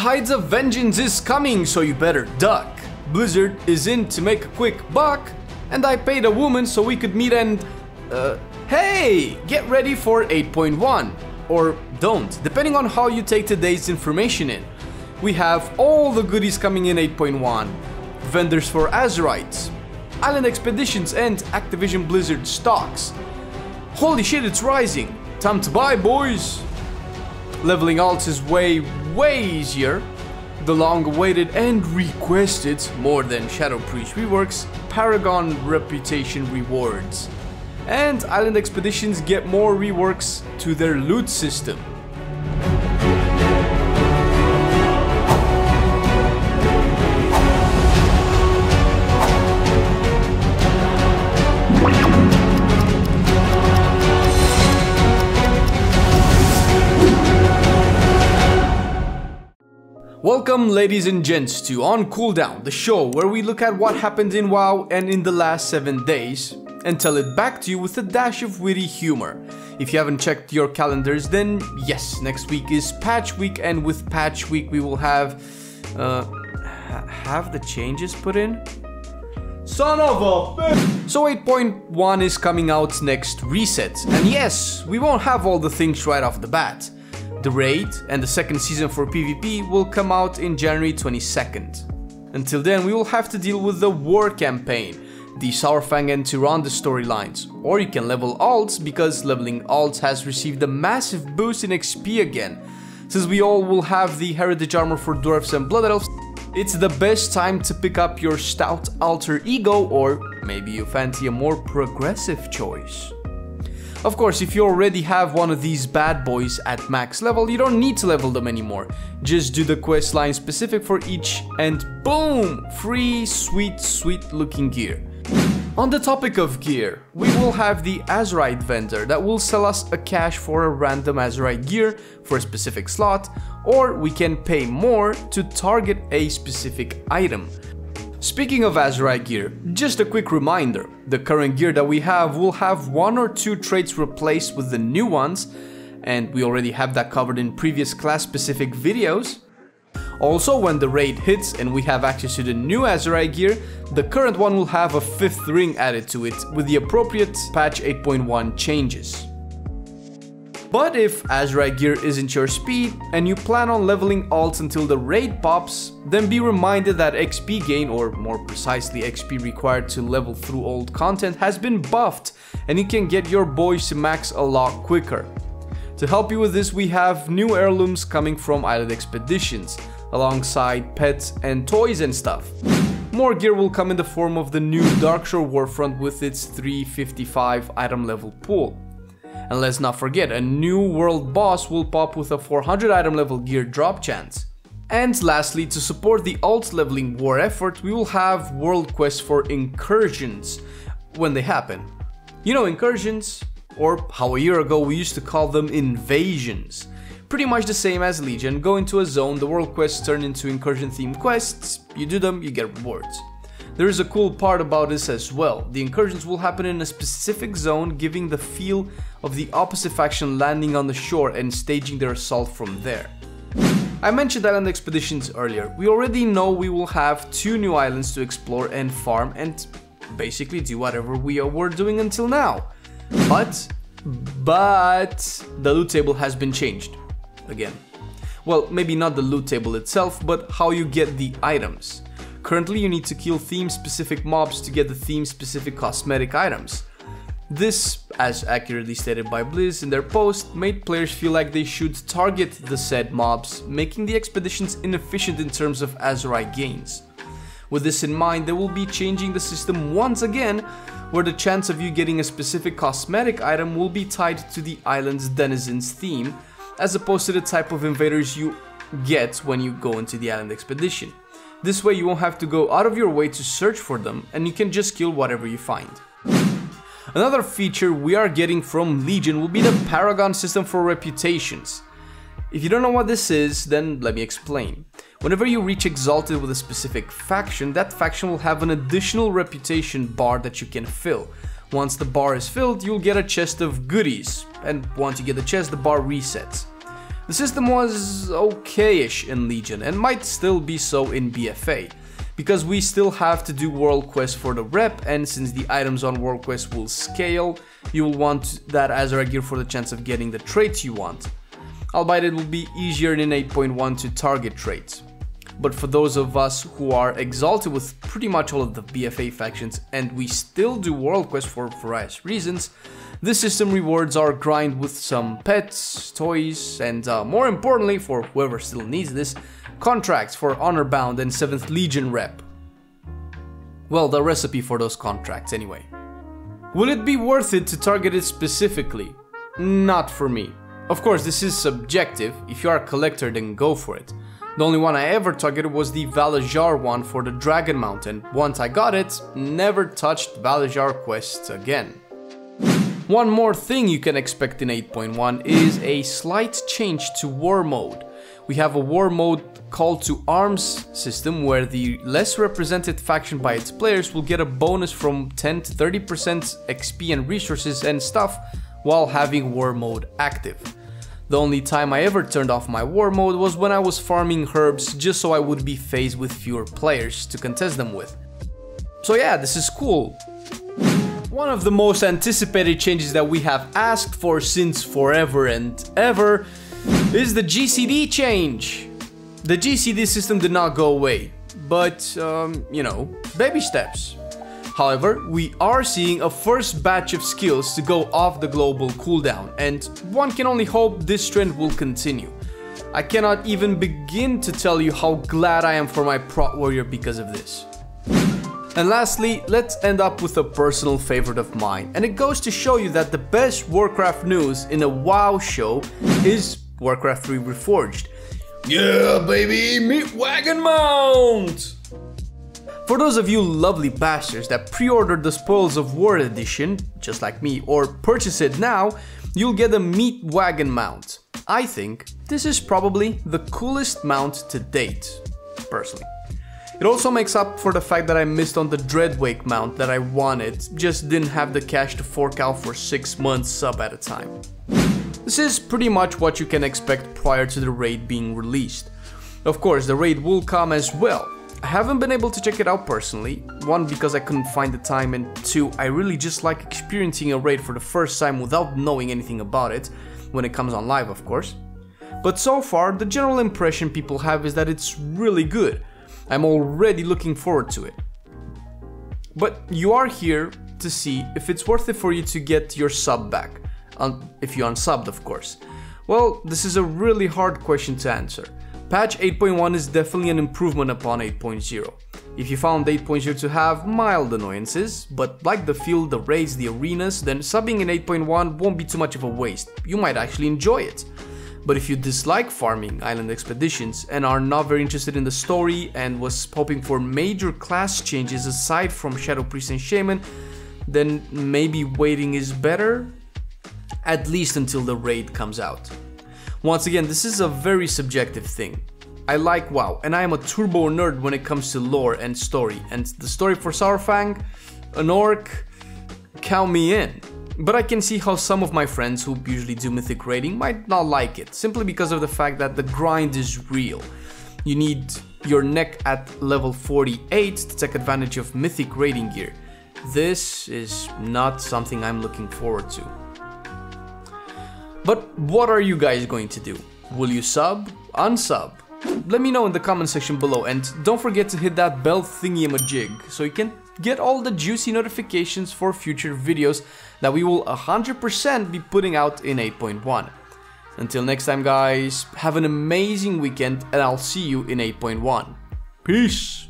Tides of Vengeance is coming, so you better duck. Blizzard is in to make a quick buck, and I paid a woman so we could meet and... hey! Get ready for 8.1. Or don't, depending on how you take today's information in. We have all the goodies coming in 8.1. Vendors for Azerites, Island Expeditions and Activision Blizzard stocks. Holy shit, it's rising! Time to buy, boys! Leveling alts is way easier. The long-awaited and requested, more than Shadow Priest reworks, Paragon reputation rewards. And Island Expeditions get more reworks to their loot system. Welcome, ladies and gents, to On Cooldown, the show where we look at what happened in WoW and in the last 7 days and tell it back to you with a dash of witty humor. If you haven't checked your calendars, then yes, next week is patch week, and with patch week we will have the changes put in? Son of a bitch! So 8.1 is coming out next reset, and yes, we won't have all the things right off the bat. The raid and the second season for PvP will come out in January 22nd. Until then, we will have to deal with the war campaign, the Sourfang and Tyrande storylines, or you can level alts because leveling alts has received a massive boost in XP again. Since we all will have the heritage armor for dwarves and blood elves, it's the best time to pick up your stout alter ego, or maybe you fancy a more progressive choice. Of course, if you already have one of these bad boys at max level, you don't need to level them anymore. Just do the quest line specific for each and boom! Free sweet looking gear. On the topic of gear, we will have the Azerite vendor that will sell us a cash for a random Azerite gear for a specific slot, or we can pay more to target a specific item. Speaking of Azerite gear, just a quick reminder, the current gear that we have will have 1 or 2 traits replaced with the new ones, and we already have that covered in previous class specific videos. Also, when the raid hits and we have access to the new Azerite gear, the current one will have a 5th ring added to it with the appropriate patch 8.1 changes. But if Azerite gear isn't your speed and you plan on leveling alts until the raid pops, then be reminded that XP gain, or more precisely XP required to level through old content, has been buffed and you can get your boys to max a lot quicker. To help you with this, we have new heirlooms coming from Island Expeditions, alongside pets and toys and stuff. More gear will come in the form of the new Darkshore Warfront with its 355 item level pool. And let's not forget, a new world boss will pop with a 400 item level gear drop chance. And lastly, to support the alt leveling war effort, we will have world quests for incursions when they happen. You know, incursions, or how a year ago we used to call them invasions. Pretty much the same as Legion. Go into a zone, the world quests turn into incursion themed quests, you do them, you get rewards. There is a cool part about this as well. The incursions will happen in a specific zone, giving the feel of the opposite faction landing on the shore and staging their assault from there. I mentioned Island Expeditions earlier. We already know we will have 2 new islands to explore and farm and basically do whatever we were doing until now. But the loot table has been changed again. Well, maybe not the loot table itself, but how you get the items. Currently, you need to kill theme-specific mobs to get the theme-specific cosmetic items. This, as accurately stated by Blizz in their post, made players feel like they should target the said mobs, making the expeditions inefficient in terms of Azerite gains. With this in mind, they will be changing the system once again, where the chance of you getting a specific cosmetic item will be tied to the island's denizens theme, as opposed to the type of invaders you get when you go into the island expedition. This way you won't have to go out of your way to search for them, and you can just kill whatever you find. Another feature we are getting from Legion will be the Paragon System for reputations. If you don't know what this is, then let me explain. Whenever you reach Exalted with a specific faction, that faction will have an additional reputation bar that you can fill. Once the bar is filled, you'll get a chest of goodies, and once you get the chest, the bar resets. The system was okay-ish in Legion and might still be so in BFA, because we still have to do World Quest for the rep, and since the items on World Quest will scale, you will want that as a gear for the chance of getting the traits you want. Albeit it will be easier in 8.1 to target traits. But for those of us who are exalted with pretty much all of the BFA factions and we still do World Quest for various reasons, this system rewards our grind with some pets, toys, and more importantly, for whoever still needs this, contracts for Honorbound and 7th Legion rep. Well, the recipe for those contracts anyway. Will it be worth it to target it specifically? Not for me. Of course, this is subjective. If you are a collector, then go for it. The only one I ever targeted was the Valajar one for the Dragon Mount, and once I got it, never touched Valajar quests again. One more thing you can expect in 8.1 is a slight change to Warmode. We have a Warmode call to arms system where the less represented faction by its players will get a bonus from 10 to 30% XP and resources and stuff while having Warmode active. The only time I ever turned off my war mode was when I was farming herbs just so I would be faced with fewer players to contest them with. So yeah, this is cool. One of the most anticipated changes that we have asked for since forever and ever is the GCD change. The GCD system did not go away, but you know, baby steps. However, we are seeing a first batch of skills to go off the global cooldown, and one can only hope this trend will continue. I cannot even begin to tell you how glad I am for my prot warrior because of this. And lastly, let's end up with a personal favorite of mine, and it goes to show you that the best Warcraft news in a WoW show is Warcraft 3 Reforged. Yeah baby, meet Wagon Mount! For those of you lovely bastards that pre-ordered the Spoils of War edition, just like me, or purchase it now, you'll get a Meat Wagon mount. I think this is probably the coolest mount to date, personally. It also makes up for the fact that I missed on the Dreadwake mount that I wanted, just didn't have the cash to fork out for 6 months sub at a time. This is pretty much what you can expect prior to the raid being released. Of course, the raid will come as well. I haven't been able to check it out personally, one because I couldn't find the time, and two, I really just like experiencing a raid for the first time without knowing anything about it, when it comes on live of course. But so far, the general impression people have is that it's really good. I'm already looking forward to it. But you are here to see if it's worth it for you to get your sub back, if you unsubbed of course. Well, this is a really hard question to answer. Patch 8.1 is definitely an improvement upon 8.0. If you found 8.0 to have mild annoyances, but like the field, the raids, the arenas, then subbing in 8.1 won't be too much of a waste. You might actually enjoy it. But if you dislike farming island expeditions and are not very interested in the story and was hoping for major class changes aside from Shadow Priest and Shaman, then maybe waiting is better, at least until the raid comes out. Once again, this is a very subjective thing. I like WoW, and I am a turbo nerd when it comes to lore and story, and the story for Sourfang, an orc, count me in. But I can see how some of my friends who usually do mythic raiding might not like it, simply because of the fact that the grind is real. You need your neck at level 48 to take advantage of mythic raiding gear. This is not something I'm looking forward to. But what are you guys going to do? Will you sub? Unsub? Let me know in the comment section below, and don't forget to hit that bell thingy-a-majig so you can get all the juicy notifications for future videos that we will 100% be putting out in 8.1. Until next time guys, have an amazing weekend and I'll see you in 8.1. Peace!